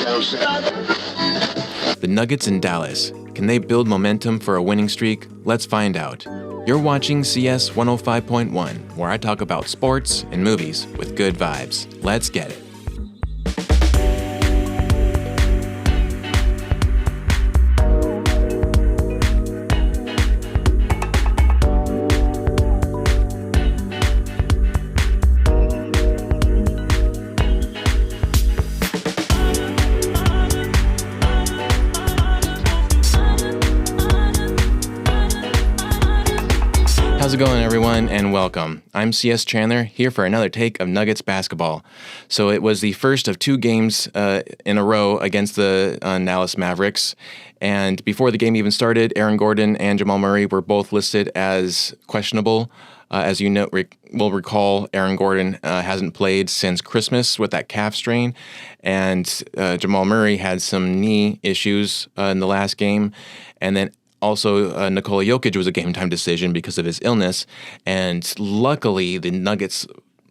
The Nuggets in Dallas. Can they build momentum for a winning streak? Let's find out. You're watching CS 105.1, where I talk about sports and movies with good vibes. Let's get it. How's it going, everyone, and welcome. I'm CS Chandler, here for another take of Nuggets basketball. So it was the first of two games in a row against the Dallas Mavericks, and before the game even started, Aaron Gordon and Jamal Murray were both listed as questionable. As you know, will recall, Aaron Gordon hasn't played since Christmas with that calf strain, and Jamal Murray had some knee issues in the last game, and then also, Nikola Jokić was a game-time decision because of his illness, and luckily the Nuggets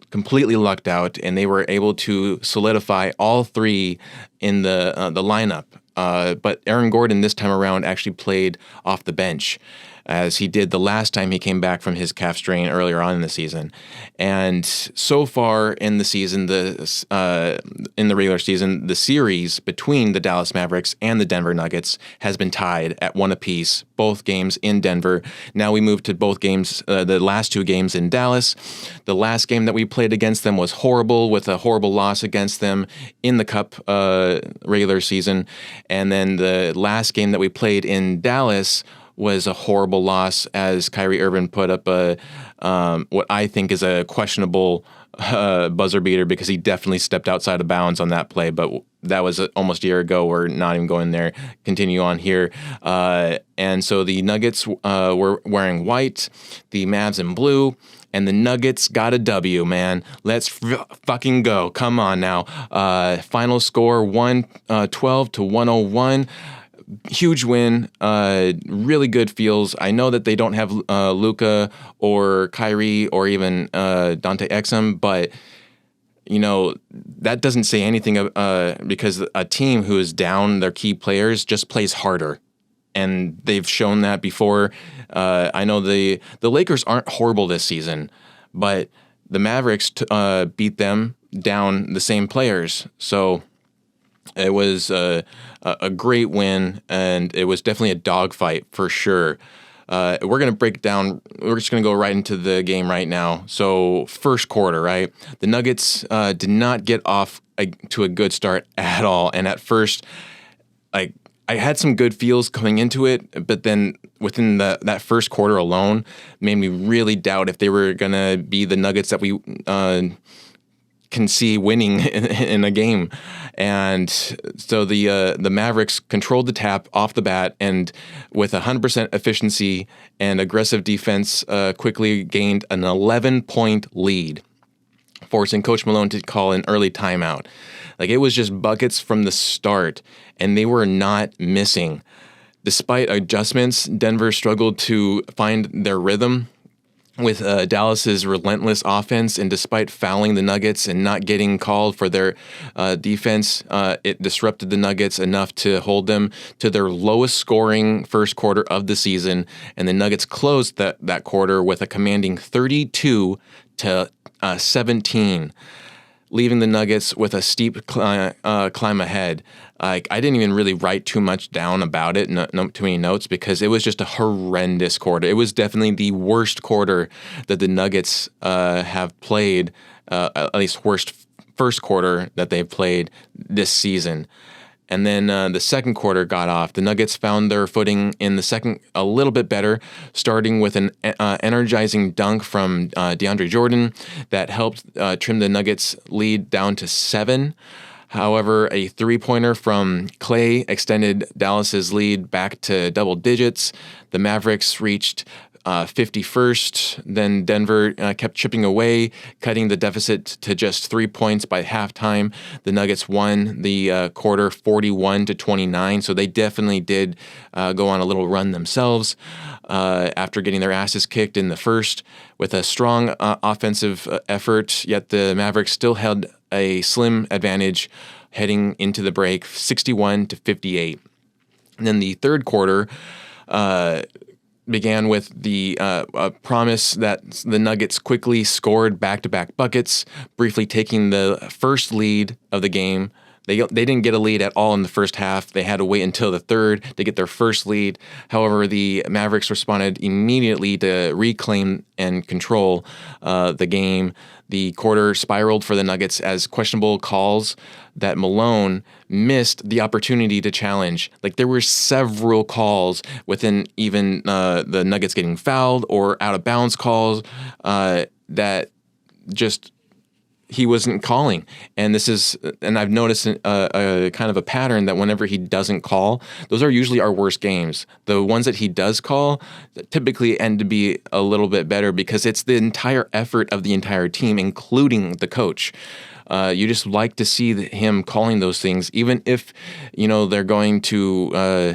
completely lucked out, and they were able to solidify all three in the lineup. But Aaron Gordon this time around actually played off the bench, as he did the last time he came back from his calf strain earlier on in the season. And so far in the season, in the regular season, the series between the Dallas Mavericks and the Denver Nuggets has been tied at 1 apiece, both games in Denver. Now we move to both games, the last two games in Dallas. The last game that we played against them was horrible, with a horrible loss against them in the Cup regular season. And then the last game that we played in Dallas was a horrible loss, as Kyrie Irving put up what I think is a questionable buzzer beater, because he definitely stepped outside of bounds on that play. But that was almost a year ago. We're not even going there. Continue on here. And so the Nuggets were wearing white, the Mavs in blue. And the Nuggets got a W, man. Let's fucking go. Come on now. Final score 112 to 101. Huge win, really good feels. I know that they don't have Luka or Kyrie or even Dante Exum, but you know that doesn't say anything because a team who is down their key players just plays harder, and they've shown that before. I know the Lakers aren't horrible this season, but the Mavericks beat them down the same players, so it was a great win, and it was definitely a dogfight for sure. We're going to break down. We're just going to go right into the game right now. So first quarter, right? The Nuggets did not get off to a good start at all. And at first, I had some good feels coming into it, but then within that first quarter alone, made me really doubt if they were going to be the Nuggets that we can see winning in a game. And so the Mavericks controlled the tap off the bat, and with 100% efficiency and aggressive defense, quickly gained an 11-point lead, forcing Coach Malone to call an early timeout. Like, it was just buckets from the start, and they were not missing. Despite adjustments, Denver struggled to find their rhythm with Dallas's relentless offense, and despite fouling the Nuggets and not getting called for their defense, it disrupted the Nuggets enough to hold them to their lowest scoring first quarter of the season, and the Nuggets closed that quarter with a commanding 32 to 17, leaving the Nuggets with a steep climb ahead. I didn't even really write too much down about it, not too many notes, because it was just a horrendous quarter. It was definitely the worst quarter that the Nuggets have played, at least worst first quarter that they've played this season. And then the second quarter got off. The Nuggets found their footing in the second a little bit better, starting with an energizing dunk from DeAndre Jordan that helped trim the Nuggets' lead down to 7. However, a three-pointer from Clay extended Dallas's lead back to double digits. The Mavericks reached 51st. Then Denver kept chipping away, cutting the deficit to just 3 points by halftime. The Nuggets won the quarter 41-29, so they definitely did go on a little run themselves after getting their asses kicked in the first with a strong offensive effort, yet the Mavericks still held a slim advantage, heading into the break, 61-58. And then the third quarter began with the promise that the Nuggets quickly scored back-to-back buckets, briefly taking the first lead of the game. They didn't get a lead at all in the first half. They had to wait until the third to get their first lead. However, the Mavericks responded immediately to reclaim and control the game. The quarter spiraled for the Nuggets as questionable calls that Malone missed the opportunity to challenge. Like, there were several calls within even the Nuggets getting fouled or out of bounds calls that just he wasn't calling. And I've noticed a kind of a pattern that whenever he doesn't call, those are usually our worst games. The ones that he does call typically end to be a little bit better because it's the entire effort of the entire team, including the coach. You just like to see him calling those things, even if, they're going to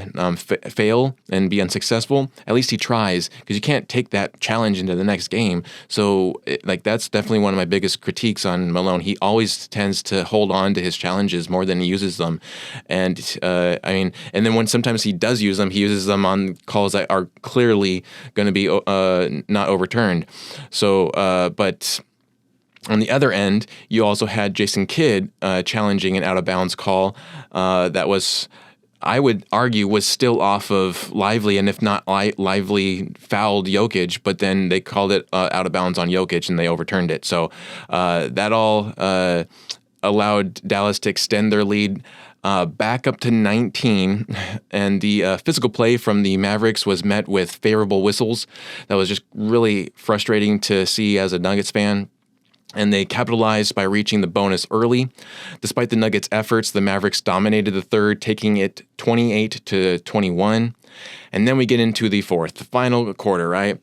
fail and be unsuccessful. At least he tries, because you can't take that challenge into the next game. So, that's definitely one of my biggest critiques on Malone. He always tends to hold on to his challenges more than he uses them. And, and then when sometimes he does use them, he uses them on calls that are clearly going to be not overturned. So, but on the other end, you also had Jason Kidd challenging an out-of-bounds call that was, I would argue, was still off of Lively, and if not Lively fouled Jokic, but then they called it out of bounds on Jokic, and they overturned it. So that all allowed Dallas to extend their lead back up to 19, and the physical play from the Mavericks was met with favorable whistles. That was just really frustrating to see as a Nuggets fan. And they capitalized by reaching the bonus early. Despite the Nuggets' efforts, the Mavericks dominated the third, taking it 28-21. And then we get into the final quarter, right?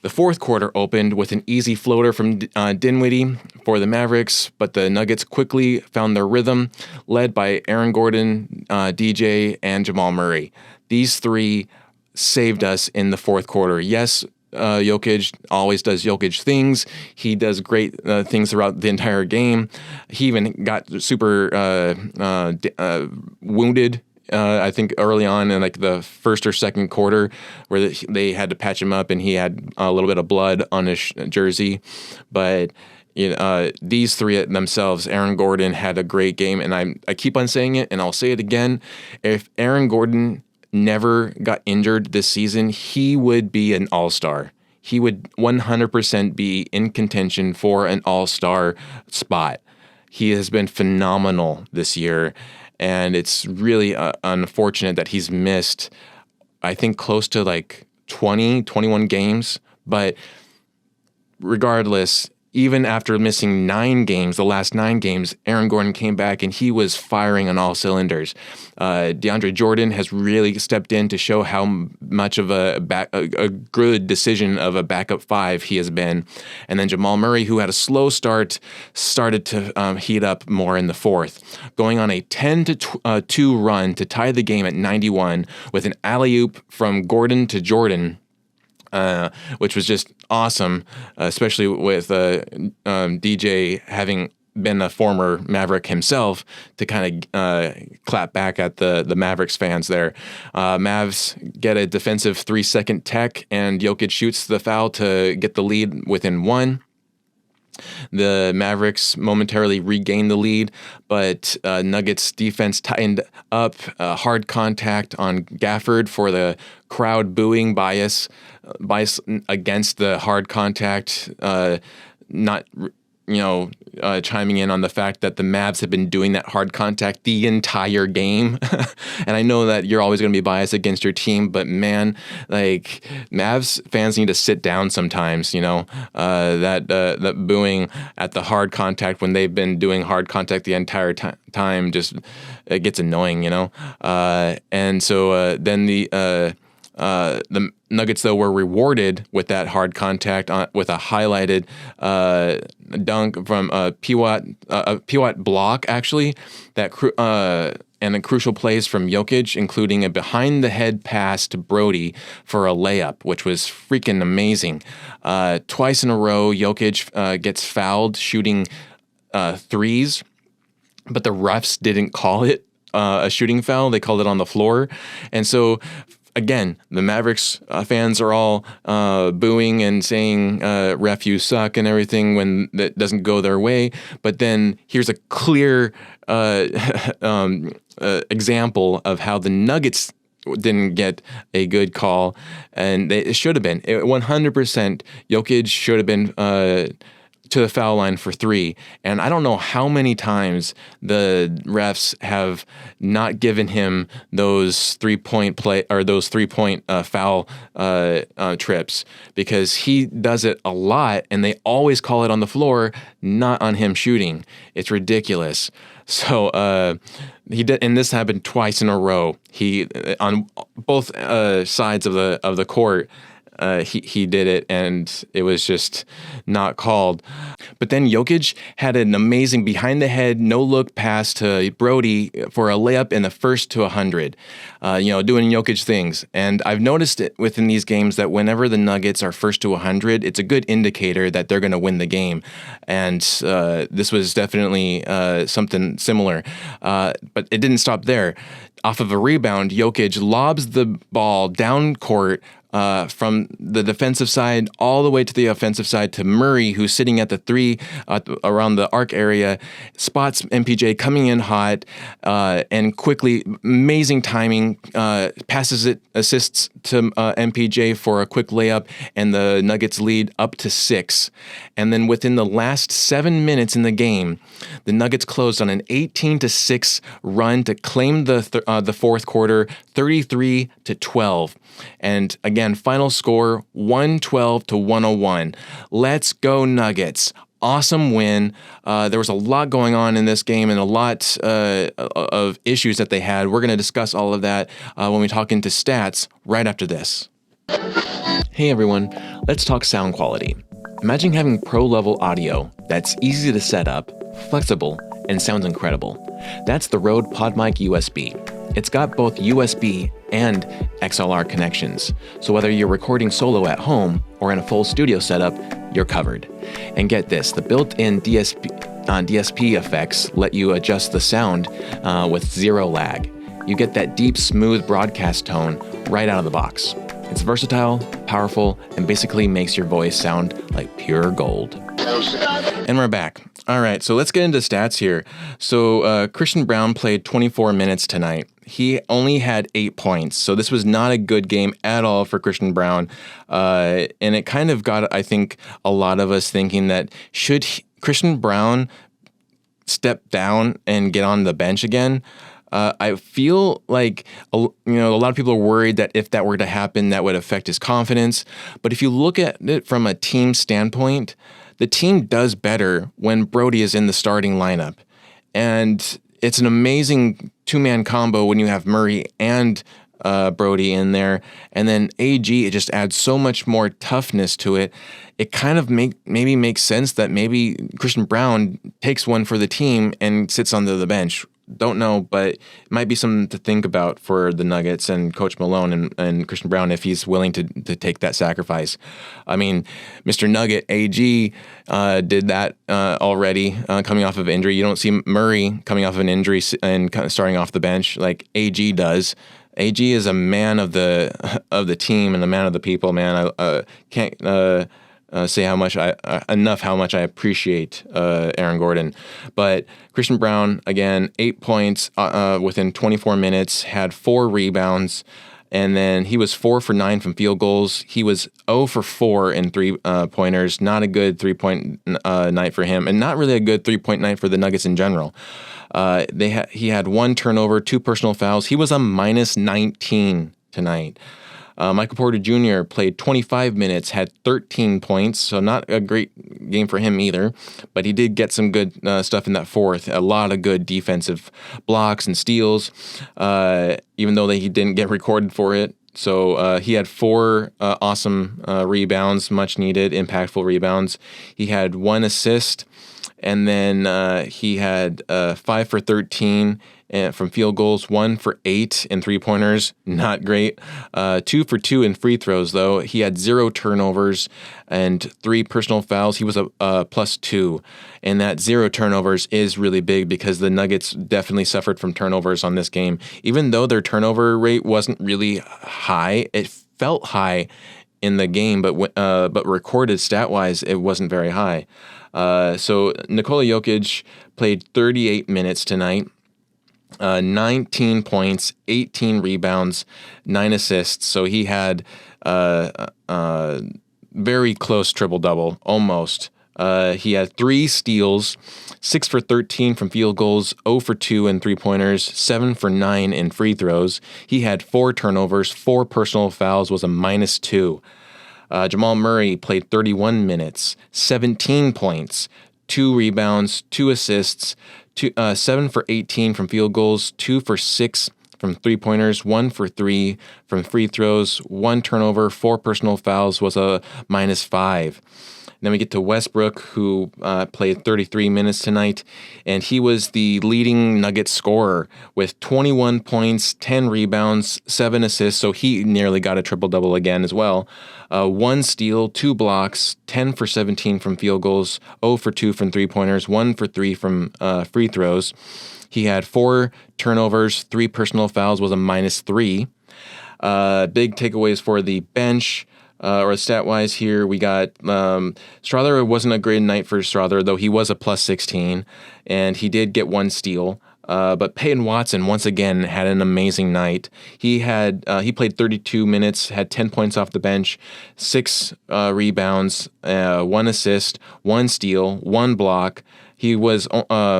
The fourth quarter opened with an easy floater from Dinwiddie for the Mavericks, but the Nuggets quickly found their rhythm, led by Aaron Gordon, DJ, and Jamal Murray. These three saved us in the fourth quarter. Yes, Jokic always does Jokic things. He does great things throughout the entire game. He even got super wounded, I think, early on in the first or second quarter, where they had to patch him up, and he had a little bit of blood on his jersey. But these three themselves, Aaron Gordon had a great game, and I keep on saying it, and I'll say it again. If Aaron Gordon never got injured this season, he would be an all-star. He would 100% be in contention for an all-star spot. He has been phenomenal this year, and it's really unfortunate that he's missed, I think, close to 20, 21 games. But regardless, even after missing 9 games, the last 9 games, Aaron Gordon came back and he was firing on all cylinders. DeAndre Jordan has really stepped in to show how much of a good decision of a backup 5 he has been. And then Jamal Murray, who had a slow start, started to heat up more in the fourth, going on a 10-2 run to tie the game at 91 with an alley-oop from Gordon to Jordan. Which was just awesome, especially with DJ having been a former Maverick himself, to kind of clap back at the Mavericks fans there. Mavs get a defensive 3-second tech, and Jokic shoots the foul to get the lead within 1. The Mavericks momentarily regained the lead, but Nuggets defense tightened up. Hard contact on Gafford for the crowd booing bias against the hard contact, not chiming in on the fact that the Mavs have been doing that hard contact the entire game. And I know that you're always going to be biased against your team, but man, Mavs fans need to sit down sometimes, that booing at the hard contact when they've been doing hard contact the entire time, just it gets annoying, and so then the Nuggets, though, were rewarded with that hard contact with a highlighted dunk from PWat block, actually, and a crucial plays from Jokic, including a behind-the-head pass to Brodie for a layup, which was freaking amazing. Twice in a row, Jokic gets fouled shooting threes. but the refs didn't call it a shooting foul. They called it on the floor. And so, again, the Mavericks fans are all booing and saying, ref, you suck and everything when that doesn't go their way. But then here's a clear example of how the Nuggets didn't get a good call, and it should have been. 100% Jokic should have been to the foul line for 3. And I don't know how many times the refs have not given him those 3-point play or those 3-point foul trips, because he does it a lot and they always call it on the floor, not on him shooting. It's ridiculous. So he did, and this happened twice in a row. He on both sides of the court. He did it, and it was just not called. But then Jokic had an amazing behind-the-head, no-look pass to Brodie for a layup in the first to 100, doing Jokic things. And I've noticed it within these games that whenever the Nuggets are first to 100, it's a good indicator that they're going to win the game. And this was definitely something similar. But it didn't stop there. Off of a rebound, Jokic lobs the ball down court from the defensive side all the way to the offensive side to Murray, who's sitting at the 3 around the arc area, spots MPJ coming in hot and quickly, amazing timing, passes it, assists to MPJ for a quick layup, and the Nuggets lead up to 6. And then within the last 7 minutes in the game, the Nuggets closed on an 18-6 run to claim the fourth quarter, 33-12. And again, final score 112-101. Let's go Nuggets. Awesome win. There was a lot going on in this game and a lot of issues that they had. We're going to discuss all of that when we talk into stats right after this. Hey everyone, let's talk sound quality. Imagine having pro-level audio that's easy to set up, flexible, and sounds incredible. That's the Rode PodMic USB. It's got both USB and XLR connections, so whether you're recording solo at home or in a full studio setup, you're covered. And get this, the built-in DSP effects let you adjust the sound with zero lag. You get that deep, smooth broadcast tone right out of the box. It's versatile, powerful, and basically makes your voice sound like pure gold. And we're back. All right, so let's get into stats here. So Christian Braun played 24 minutes tonight. He only had 8 points, so this was not a good game at all for Christian Braun. And it kind of got, I think, a lot of us thinking that should Christian Braun step down and get on the bench again? I feel like a lot of people are worried that if that were to happen, that would affect his confidence. But if you look at it from a team standpoint, the team does better when Brodie is in the starting lineup. And it's an amazing two-man combo when you have Murray and Brodie in there. And then AG, it just adds so much more toughness to it. It kind of maybe makes sense that maybe Christian Braun takes one for the team and sits on the bench. Don't know, but it might be something to think about for the Nuggets and Coach Malone and Christian Braun if he's willing to take that sacrifice. I mean, Mr. Nugget, AG, did that already coming off of injury. You don't see Murray coming off of an injury and starting off the bench like AG does. AG is a man of the team and a man of the people, man. I can't say how much I appreciate Aaron Gordon. But Christian Braun, again, 8 points within 24 minutes, had 4 rebounds, and then he was 4 for 9 from field goals. He was 0 for 4 in 3-pointers. Not a good 3-point night for him, and not really a good 3-point night for the Nuggets in general. He had 1 turnover, 2 personal fouls. He was a minus 19 tonight. Michael Porter Jr. played 25 minutes, had 13 points, so not a great game for him either, but he did get some good stuff in that fourth, a lot of good defensive blocks and steals, even though he didn't get recorded for it. So he had 4 awesome rebounds, much needed, impactful rebounds. He had 1 assist, And then he had 5 for 13 from field goals, 1 for 8 in three-pointers. Not great. 2 for 2 in free throws, though. He had 0 turnovers and 3 personal fouls. He was a +2. And that 0 turnovers is really big because the Nuggets definitely suffered from turnovers on this game. Even though their turnover rate wasn't really high, it felt high in the game, but recorded stat-wise, it wasn't very high. So Nikola Jokić played 38 minutes tonight, 19 points, 18 rebounds, 9 assists. So he had very close triple-double, almost. He had 3 steals, 6 for 13 from field goals, 0 for 2 in three-pointers, 7 for 9 in free throws. He had 4 turnovers, 4 personal fouls, was a -2. Jamal Murray played 31 minutes, 17 points, 2 rebounds, 2 assists, 7 for 18 from field goals, 2 for 6 from three-pointers, 1 for 3 from free throws, 1 turnover, 4 personal fouls, was a -5. Then we get to Westbrook, who played 33 minutes tonight, and he was the leading Nuggets scorer with 21 points, 10 rebounds, 7 assists, so he nearly got a triple-double again as well. 1 steal, 2 blocks, 10 for 17 from field goals, 0 for 2 from three-pointers, 1 for 3 from free throws. He had 4 turnovers, 3 personal fouls, was a -3. Big takeaways for the bench. Or stat-wise here, we got Strawther. It wasn't a great night for Strawther, though he was a +16, and he did get 1 steal. But Peyton Watson, once again, had an amazing night. He played 32 minutes, had 10 points off the bench, 6 rebounds, 1 assist, 1 steal, 1 block. He was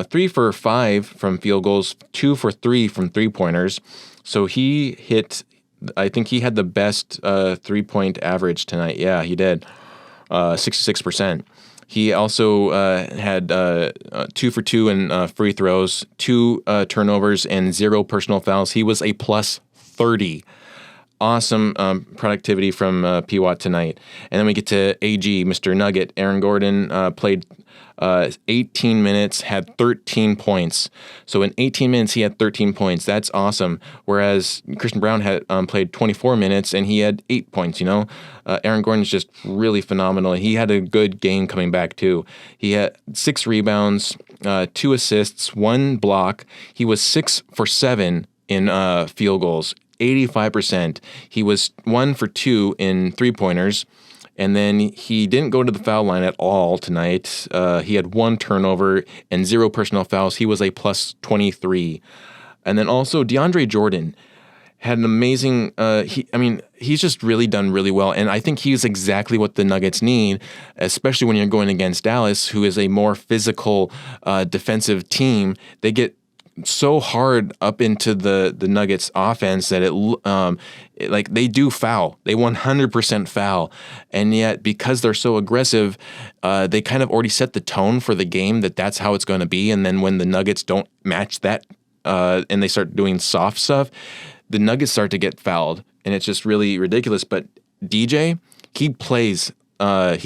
3 for 5 from field goals, 2 for 3 from three-pointers. So he hit... I think he had the best 3-point average tonight. Yeah, he did. 66%. He also had 2 for 2 in free throws, 2 turnovers, and 0 personal fouls. He was a +30. Awesome productivity from PWat tonight. And then we get to AG, Mr. Nugget. Aaron Gordon played 18 minutes, had 13 points. So in 18 minutes, he had 13 points. That's awesome. Whereas Christian Braun had played 24 minutes, and he had 8 points, Aaron Gordon's just really phenomenal. He had a good game coming back, too. He had 6 rebounds, 2 assists, 1 block. He was 6 for 7 in field goals. 85%. He was 1 for 2 in three-pointers, and then he didn't go to the foul line at all tonight. He had 1 turnover and 0 personal fouls. He was a +23. And then also DeAndre Jordan had an amazing, he's just really done really well, and I think he's exactly what the Nuggets need, especially when you're going against Dallas, who is a more physical defensive team. They get so hard up into the Nuggets offense that they do foul. They 100% foul. And yet, because they're so aggressive, they kind of already set the tone for the game that's how it's going to be. And then when the Nuggets don't match that and they start doing soft stuff, the Nuggets start to get fouled. And it's just really ridiculous. But DJ, he plays... kind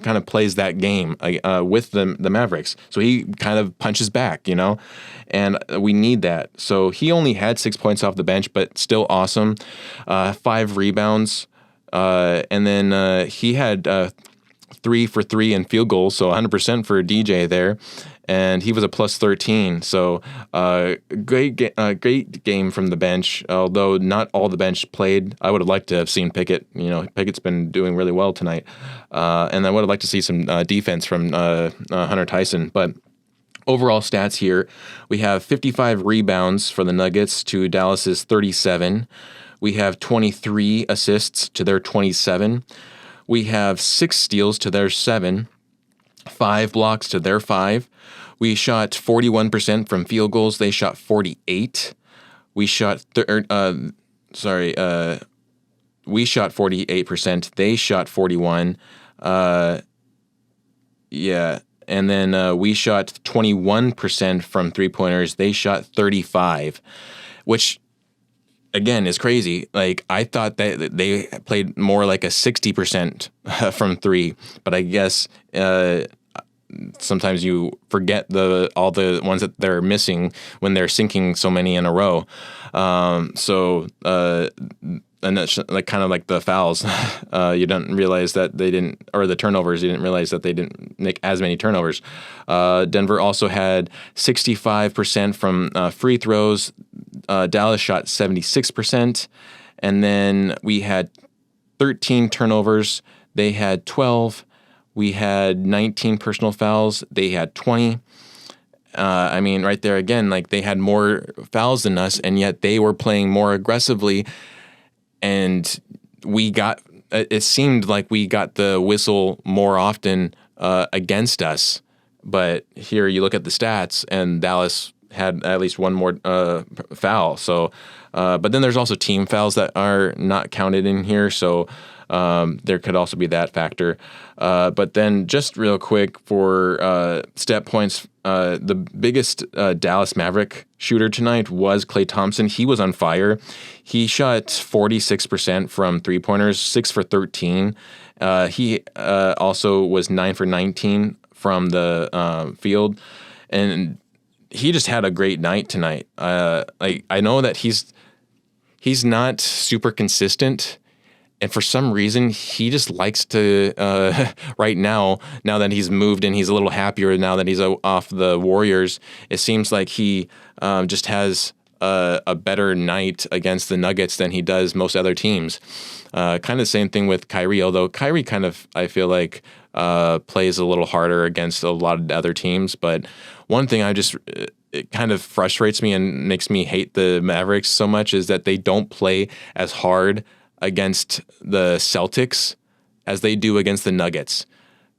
of plays that game with the Mavericks. So he kind of punches back, and we need that. So he only had 6 points off the bench, but still awesome. 5 rebounds. And then he had 3 for 3 in field goals, so 100% for DJ there. And he was a +13. So great game from the bench, although not all the bench played. I would have liked to have seen Pickett. Pickett's been doing really well tonight. And I would have liked to see some defense from Hunter Tyson. But overall stats here, we have 55 rebounds for the Nuggets to Dallas's 37. We have 23 assists to their 27. We have 6 steals to their 7. 5 blocks to their 5. We shot 41% from field goals. They shot 48. We shot 48%. They shot 41. And then we shot 21% from three-pointers. They shot 35, which again is crazy. Like, I thought that they played more like a 60% from 3, but I guess sometimes you forget all the ones that they're missing when they're sinking so many in a row. And that's like kind of like the fouls. You don't realize that they didn't, or the turnovers, you didn't realize that they didn't make as many turnovers. Denver also had 65% from free throws. Dallas shot 76%. And then we had 13 turnovers. They had 12. We had 19 personal fouls. They had 20. I mean, right there again, like they had more fouls than us, and yet they were playing more aggressively. And it seemed like we got the whistle more often against us. But here you look at the stats, and Dallas had at least one more foul. So, but then there's also team fouls that are not counted in here. So there could also be that factor. But then just real quick for step points, the biggest Dallas Maverick shooter tonight was Klay Thompson. He was on fire. He shot 46% from three-pointers, 6 for 13. He also was 9 for 19 from the field. And he just had a great night tonight. I know that he's not super consistent, and for some reason he just likes to right now that he's moved and he's a little happier now that he's off the Warriors, it seems like he just has a better night against the Nuggets than he does most other teams. Kind of the same thing with Kyrie, although Kyrie kind of, I feel like, plays a little harder against a lot of other teams. But one thing it kind of frustrates me and makes me hate the Mavericks so much is that they don't play as hard against the Celtics as they do against the Nuggets.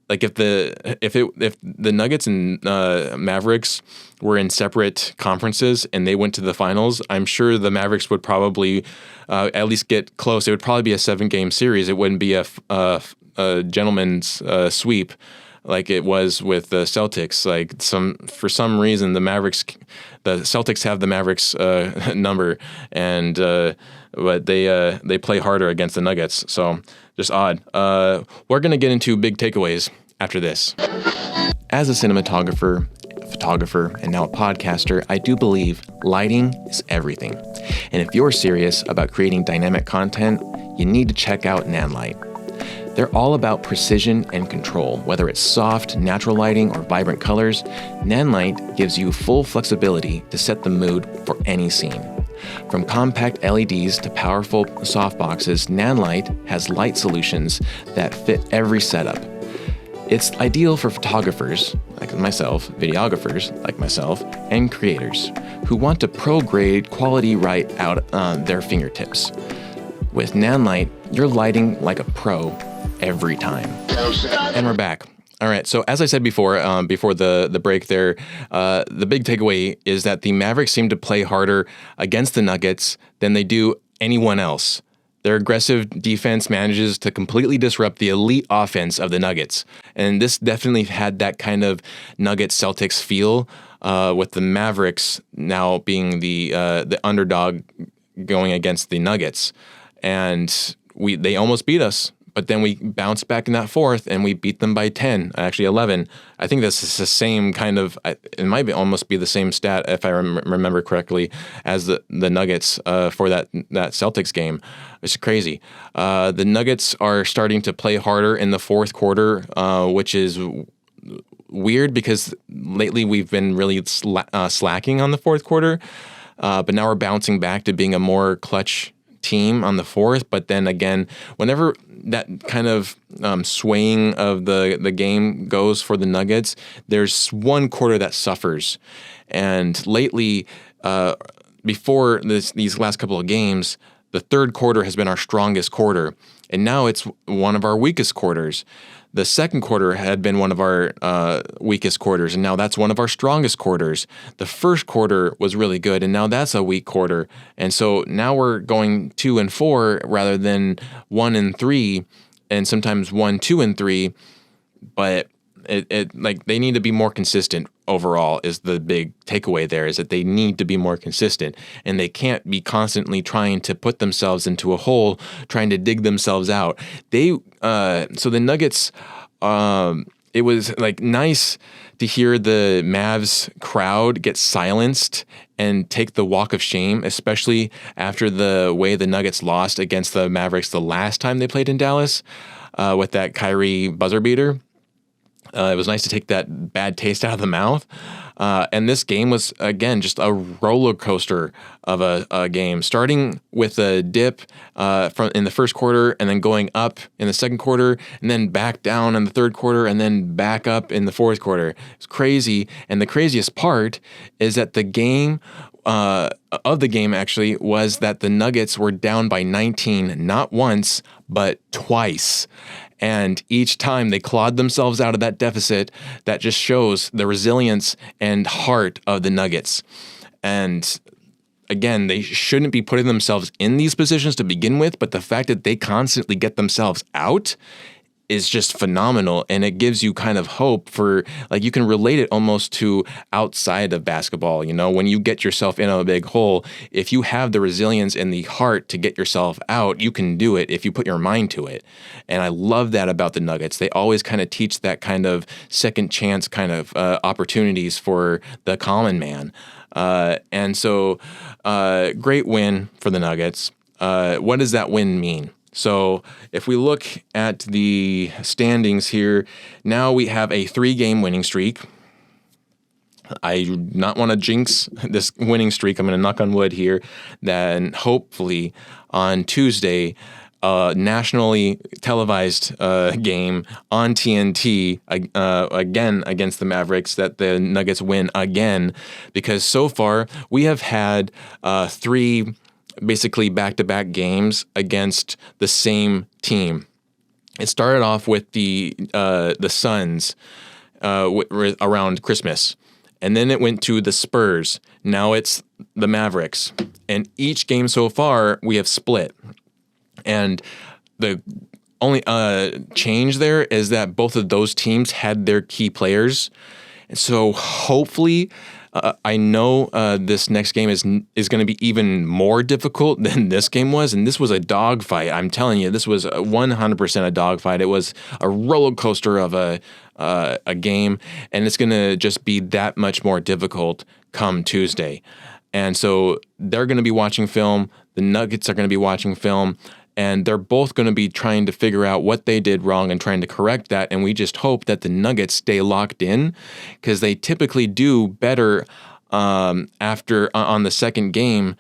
Like if the Nuggets and Mavericks were in separate conferences and they went to the finals, I'm sure the Mavericks would probably at least get close. It would probably be a 7-game series. It wouldn't be a gentleman's sweep like it was with the Celtics. Like for some reason, the Celtics have the Mavericks number, and but they play harder against the Nuggets. So just odd. We're gonna get into big takeaways after this. As a cinematographer, photographer, and now a podcaster, I do believe lighting is everything. And if you're serious about creating dynamic content, you need to check out Nanlite. They're all about precision and control. Whether it's soft, natural lighting or vibrant colors, Nanlite gives you full flexibility to set the mood for any scene. From compact LEDs to powerful softboxes, Nanlite has light solutions that fit every setup. It's ideal for photographers, like myself, videographers, like myself, and creators who want to pro-grade quality right out on their fingertips. With Nanlite, you're lighting like a pro every time. And we're back. All right. So as I said before the break there, the big takeaway is that the Mavericks seem to play harder against the Nuggets than they do anyone else. Their aggressive defense manages to completely disrupt the elite offense of the Nuggets. And this definitely had that kind of Nuggets-Celtics feel, with the Mavericks now being the underdog going against the Nuggets. And they almost beat us. But then we bounced back in that fourth, and we beat them by 10, actually 11. I think this is the same kind of, it might almost be the same stat, if I remember correctly, as the Nuggets for that Celtics game. It's crazy. The Nuggets are starting to play harder in the fourth quarter, which is weird because lately we've been really slacking on the fourth quarter. But now we're bouncing back to being a more clutch team on the fourth. But then again, whenever that kind of swaying of the game goes for the Nuggets, there's one quarter that suffers. And lately, before these last couple of games, the third quarter has been our strongest quarter, and now it's one of our weakest quarters. The second quarter had been one of our weakest quarters, and now that's one of our strongest quarters. The first quarter was really good, and now that's a weak quarter. And so now we're going 2 and 4 rather than 1 and 3, and sometimes 1, 2 and 3. But it like they need to be more consistent overall is the big takeaway there, is that they need to be more consistent, and they can't be constantly trying to put themselves into a hole, trying to dig themselves out. So the Nuggets, it was like nice to hear the Mavs crowd get silenced and take the walk of shame, especially after the way the Nuggets lost against the Mavericks the last time they played in Dallas with that Kyrie buzzer beater. It was nice to take that bad taste out of the mouth. And this game was, again, just a roller coaster of a game, starting with a dip in the first quarter and then going up in the second quarter and then back down in the third quarter and then back up in the fourth quarter. It's crazy. And the craziest part is that the game actually was that the Nuggets were down by 19, not once, but twice. And each time they clawed themselves out of that deficit. That just shows the resilience and heart of the Nuggets. And again, they shouldn't be putting themselves in these positions to begin with, but the fact that they constantly get themselves out is just phenomenal, and it gives you kind of hope for, like, you can relate it almost to outside of basketball. You know, when you get yourself in a big hole, if you have the resilience and the heart to get yourself out, you can do it if you put your mind to it. And I love that about the Nuggets. They always kind of teach that kind of second chance kind of opportunities for the common man. And so great win for the Nuggets. What does that win mean? So if we look at the standings here, now we have a 3-game winning streak. I do not want to jinx this winning streak. I'm going to knock on wood here. Then hopefully on Tuesday, nationally televised game on TNT again against the Mavericks, that the Nuggets win again, because so far we have had 3 basically back-to-back games against the same team. It started off with the Suns around Christmas, and then it went to the Spurs. Now it's the Mavericks, and each game so far we have split. And the only change there is that both of those teams had their key players, and so hopefully. I know this next game is going to be even more difficult than this game was, and this was a dogfight. I'm telling you, this was 100% a dogfight. It was a roller coaster of a game, and it's going to just be that much more difficult come Tuesday. And so they're going to be watching film. The Nuggets are going to be watching film. And they're both going to be trying to figure out what they did wrong and trying to correct that. And we just hope that the Nuggets stay locked in, because they typically do better after on the second game,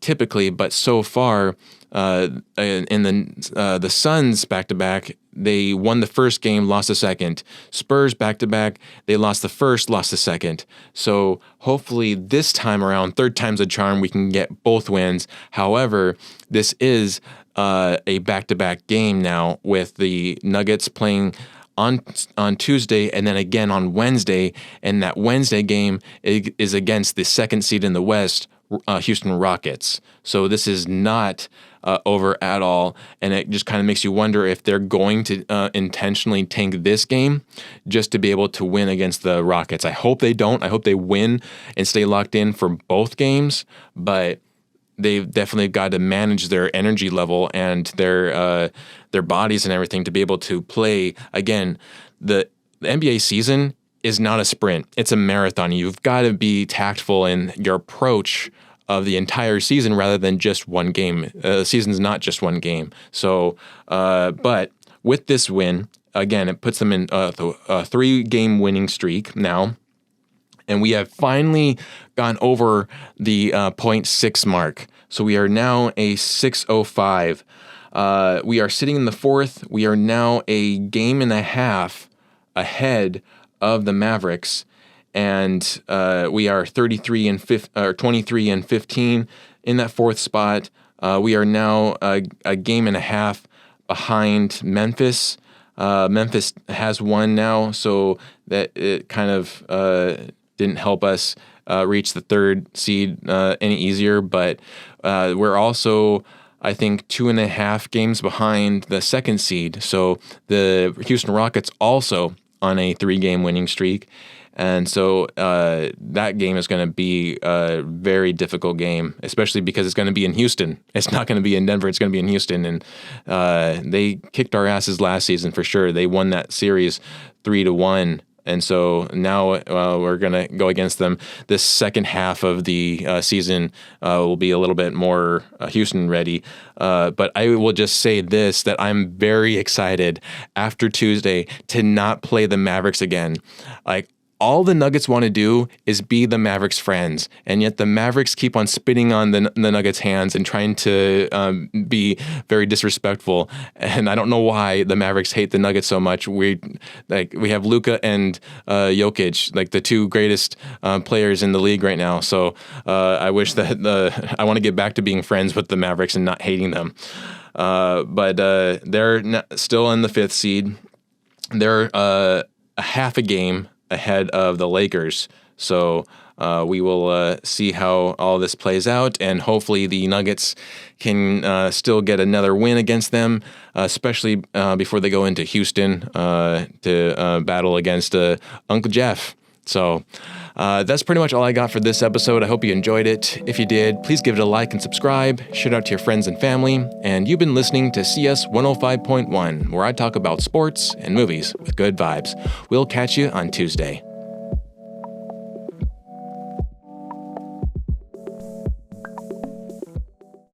typically. But so far, in the Suns back-to-back, they won the first game, lost the second. Spurs back-to-back, they lost the first, lost the second. So hopefully this time around, third time's a charm, we can get both wins. However, this is a back-to-back game now, with the Nuggets playing on Tuesday and then again on Wednesday, and that Wednesday game is against the second seed in the West, Houston Rockets. So this is not over at all, and it just kind of makes you wonder if they're going to intentionally tank this game just to be able to win against the Rockets. I hope they don't. I hope they win and stay locked in for both games, but they've definitely got to manage their energy level and their bodies and everything to be able to play. Again, the NBA season is not a sprint. It's a marathon. You've got to be tactful in your approach of the entire season rather than just one game. The season's not just one game. So, but with this win, again, it puts them in a 3-game winning streak now. And we have finally gone over the 0.6 mark. So we are now a 605. We are sitting in the fourth. We are now a game and a half ahead of the Mavericks. And we are 23 and 23 and 15 in that fourth spot. We are now a game and a half behind Memphis. Memphis has won now, so that it kind of didn't help us reach the third seed any easier. But we're also, I think, 2.5 games behind the second seed. So the Houston Rockets also on a 3-game winning streak. And so that game is going to be a very difficult game, especially because it's going to be in Houston. It's not going to be in Denver. It's going to be in Houston. And they kicked our asses last season for sure. They won that series 3-1. And so now we're going to go against them. This second half of the season will be a little bit more Houston ready. But I will just say this, that I'm very excited after Tuesday to not play the Mavericks again. Like, all the Nuggets want to do is be the Mavericks' friends, and yet the Mavericks keep on spitting on the Nuggets' hands and trying to be very disrespectful. And I don't know why the Mavericks hate the Nuggets so much. We have Luka and Jokić, like the two greatest players in the league right now. So I wish that I want to get back to being friends with the Mavericks and not hating them. But they're still in the 5th seed. They're a half a game ahead of the Lakers. So we will see how all this plays out, and hopefully the Nuggets can still get another win against them, especially before they go into Houston to battle against Uncle Jeff. So that's pretty much all I got for this episode. I hope you enjoyed it. If you did, please give it a like and subscribe. Share it out to your friends and family. And you've been listening to CS 105.1, where I talk about sports and movies with good vibes. We'll catch you on Tuesday.